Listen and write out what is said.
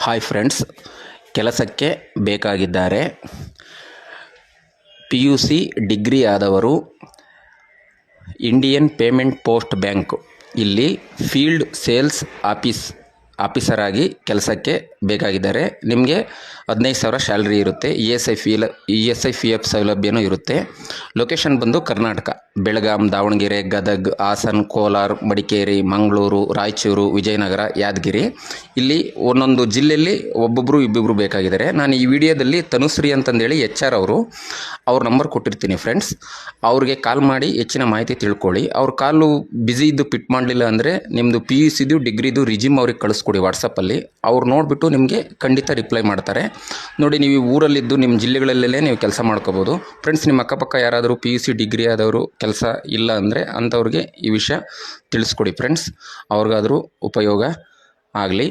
Hi friends, ಕೆಲಸಕ್ಕೆ ಬೇಕಾಗಿದ್ದಾರೆ. PUC degree ಆದವರು Indian payment post bank ಇಲ್ಲಿ ಫೀಲ್ಡ್ ಸೇಲ್ಸ್ ಆಫೀಸರ್ ಆಗಿ ಕೆಲಸಕ್ಕೆ ಬೇಕಾಗಿದ್ದಾರೆ. ನಿಮಗೆ 15,000 ಸ್ಯಾಲ್ರಿ ಇರುತ್ತೆ. ESI PF ಸೌಲಭ್ಯನೂ ಇರುತ್ತೆ. ಲೊಕೇಶನ್ ಬಂದು ಕರ್ನಾಟಕ, ಬೆಳಗಾಂ, ದಾವಣಗೆರೆ, ಗದಗ, ಹಾಸನ, ಕೋಲಾರ, ಮಡಿಕೇರಿ, ಮಂಗಳೂರು, ರಾಯಚೂರು, ವಿಜಯನಗರ, ಯಾದಗಿರಿ. ಇಲ್ಲಿ ಒಂದೊಂದು ಜಿಲ್ಲೆಯಲ್ಲಿ ಒಬ್ಬೊಬ್ಬರು ಇಬ್ಬಿಬ್ಬರು ಬೇಕಾಗಿದ್ದಾರೆ. ನಾನು ಈ ವಿಡಿಯೋದಲ್ಲಿ ತನುಶ್ರೀ ಅಂತಂದೇಳಿ HR ಅವ್ರ ನಂಬರ್ ಕೊಟ್ಟಿರ್ತೀನಿ ಫ್ರೆಂಡ್ಸ್. ಅವ್ರಿಗೆ ಕಾಲ್ ಮಾಡಿ ಹೆಚ್ಚಿನ ಮಾಹಿತಿ ತಿಳ್ಕೊಳ್ಳಿ. ಅವ್ರ ಕಾಲು ಬ್ಯುಸಿ ಇದ್ದು ಪಿಟ್ ಮಾಡಲಿಲ್ಲ ಅಂದರೆ ನಿಮ್ಮದು PUCದು ಡಿಗ್ರಿದು ರಿಜ್ಯೂಮ್ ಅವ್ರಿಗೆ ಕಳಿಸ್ಕೊಡಿ ವಾಟ್ಸಪ್ಪಲ್ಲಿ. ಅವ್ರು ನೋಡಿಬಿಟ್ಟು ನಿಮಗೆ ಖಂಡಿತ ರಿಪ್ಲೈ ಮಾಡ್ತಾರೆ. ನೋಡಿ, ನೀವು ಊರಲ್ಲಿದ್ದು ನಿಮ್ಮ ಜಿಲ್ಲೆಗಳಲ್ಲೇ ನೀವು ಕೆಲಸ ಮಾಡ್ಕೋಬೋದು ಫ್ರೆಂಡ್ಸ್. ನಿಮ್ಮ ಅಕ್ಕಪಕ್ಕ ಯಾರಾದರೂ PUC ಡಿಗ್ರಿ ಆದವರು ಕೆಲಸ ಇಲ್ಲ ಅಂದರೆ ಅಂಥವ್ರಿಗೆ ಈ ವಿಷಯ ತಿಳಿಸ್ಕೊಡಿ ಫ್ರೆಂಡ್ಸ್. ಅವ್ರಿಗಾದರೂ ಉಪಯೋಗ ಆಗಲಿ.